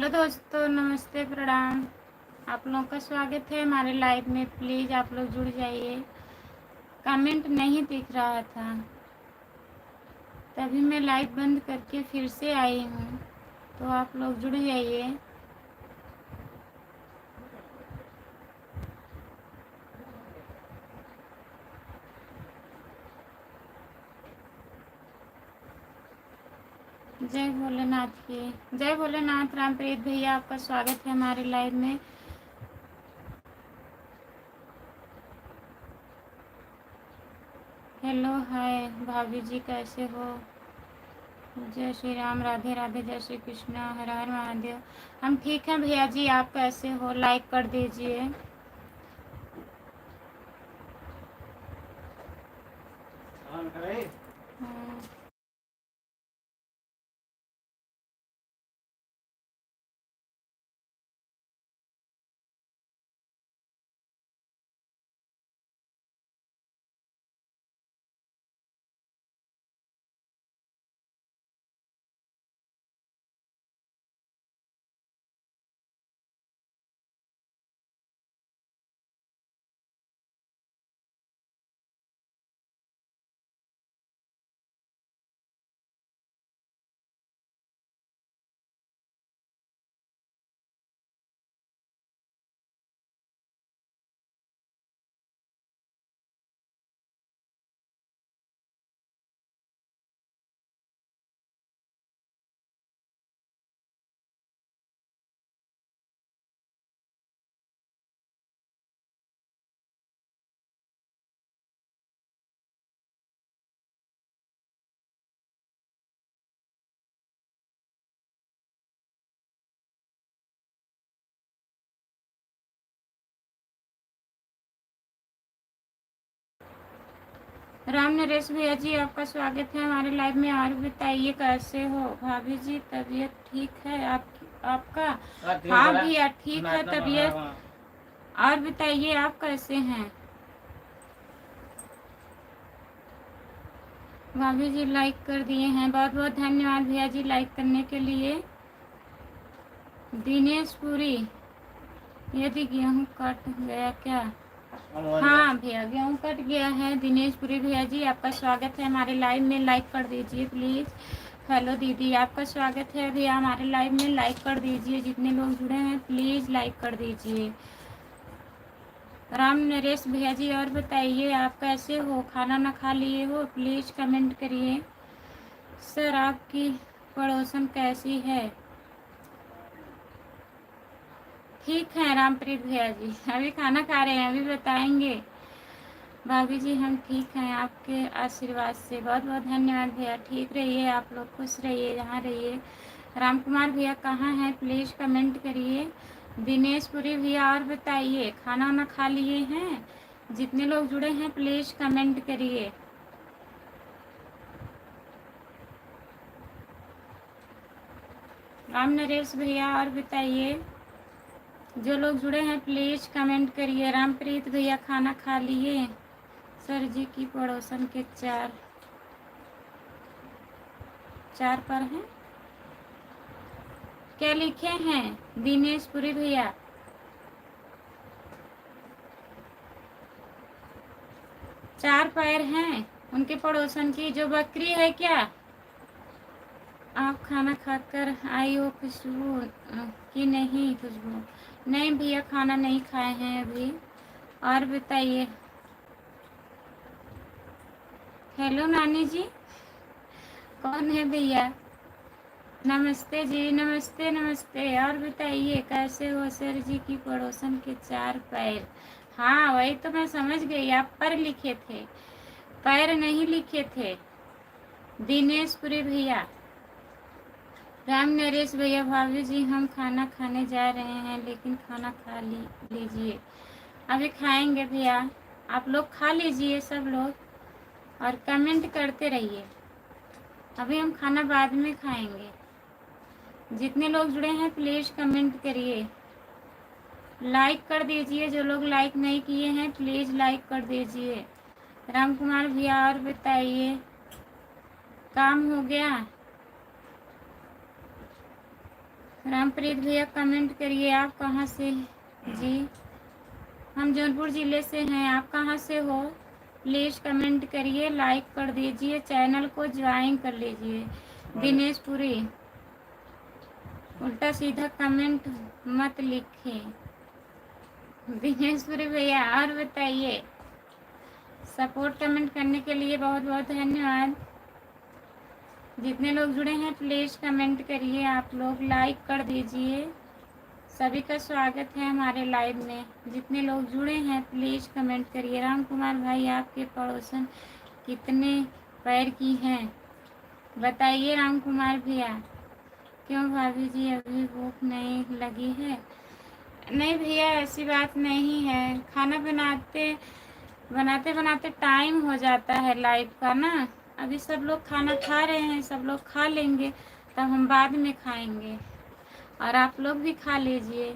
Hello दोस्तों, नमस्ते, प्रणाम। आप लोगों का स्वागत है हमारे लाइव में। प्लीज़ आप लोग जुड़ जाइए। कमेंट नहीं दिख रहा था, तभी मैं लाइव बंद करके फिर से आई हूँ, तो आप लोग जुड़ जाइए। जय भोलेनाथ की जय भोलेनाथ। रामप्रीत भैया, आपका स्वागत है हमारे लाइव में। हेलो, हाय भाभी जी, कैसे हो? जय श्री राम, राधे राधे, जय श्री कृष्ण, हर हर महादेव। हम ठीक हैं भैया जी, आप कैसे हो? लाइक कर दीजिए। राम नरेश भैया जी, आपका स्वागत है हमारे लाइव में। और बताइए कैसे हो भाभी जी? तबीयत ठीक है आपका? हाँ भैया, ठीक है तबीयत। और बताइए आप कैसे हैं? भाभी जी लाइक कर दिए हैं, बहुत बहुत धन्यवाद भैया जी लाइक करने के लिए। दिनेश पुरी, यदि गेहूँ कट गया क्या? हाँ भैया, गेहूँ कट गया है। दिनेश पुरी भैया जी, आपका स्वागत है हमारे लाइव में। लाइक कर दीजिए प्लीज़। हेलो दीदी, आपका स्वागत है भैया हमारे लाइव में। लाइक कर दीजिए, जितने लोग जुड़े हैं प्लीज़ लाइक कर दीजिए। राम नरेश भैया जी, और बताइए आप कैसे हो? खाना ना खा लिए हो? प्लीज़ कमेंट करिए। सर, आपकी पड़ोसन कैसी है? ठीक है रामप्रीत भैया जी, अभी खाना खा रहे हैं, अभी बताएंगे। भाभी जी हम ठीक हैं, आपके आशीर्वाद से। बहुत बहुत धन्यवाद भैया। ठीक रहिए, आप लोग खुश रहिए, जहाँ रहिए। राम कुमार भैया कहाँ हैं? प्लीज़ कमेंट करिए। दिनेश पुरी भैया, और बताइए खाना वाना खा लिए हैं? जितने लोग जुड़े हैं प्लीज़ कमेंट करिए। राम नरेश भैया, और बताइए। जो लोग जुड़े हैं प्लीज़ कमेंट करिए। रामप्रीत भैया खाना खा लिए? सर जी की पड़ोसन के चार पर हैं, क्या लिखे हैं? दिनेश पुरी भैया, चार पैर हैं उनके पड़ोसन की जो बकरी है क्या? आप खाना खाकर आई हो खुशबू कि नहीं? खुशबू नहीं भैया, खाना नहीं खाए हैं अभी। और बताइए। हेलो नानी जी, कौन है भैया? नमस्ते जी, नमस्ते नमस्ते। और बताइए कैसे हो? सर जी की पड़ोसन के चार पैर। हाँ वही तो मैं समझ गई, आप पर लिखे थे, पैर नहीं लिखे थे। दिनेश पुरी भैया, राम नरेश भैया, भाभी जी हम खाना खाने जा रहे हैं, लेकिन खाना खा लीजिए। अभी खाएंगे भैया, आप लोग खा लीजिए सब लोग, और कमेंट करते रहिए। अभी हम खाना बाद में खाएंगे। जितने लोग जुड़े हैं प्लीज़ कमेंट करिए, लाइक कर दीजिए। जो लोग लाइक नहीं किए हैं प्लीज़ लाइक कर दीजिए। राम कुमार भैया, और बताइए काम हो गया? रामप्रीत भैया कमेंट करिए, आप कहाँ से जी? हम जौनपुर ज़िले से हैं, आप कहाँ से हो? प्लीज़ कमेंट करिए, लाइक कर दीजिए, चैनल को ज्वाइन कर लीजिए। दिनेश पुरी, उल्टा सीधा कमेंट मत लिखें। दिनेश पुरी भैया, और बताइए। सपोर्ट कमेंट करने के लिए बहुत बहुत धन्यवाद। जितने लोग जुड़े हैं प्लीज़ कमेंट करिए, आप लोग लाइक कर दीजिए। सभी का स्वागत है हमारे लाइव में। जितने लोग जुड़े हैं प्लीज़ कमेंट करिए। राम कुमार भाई, आपके पड़ोसन कितने पैर की हैं बताइए राम कुमार भैया। क्यों भाभी जी, अभी भूख नहीं लगी है? नहीं भैया, ऐसी बात नहीं है। खाना बनाते बनाते टाइम हो जाता है लाइव का ना। अभी सब लोग खाना खा रहे हैं, सब लोग खा लेंगे तब हम बाद में खाएंगे, और आप लोग भी खा लीजिए।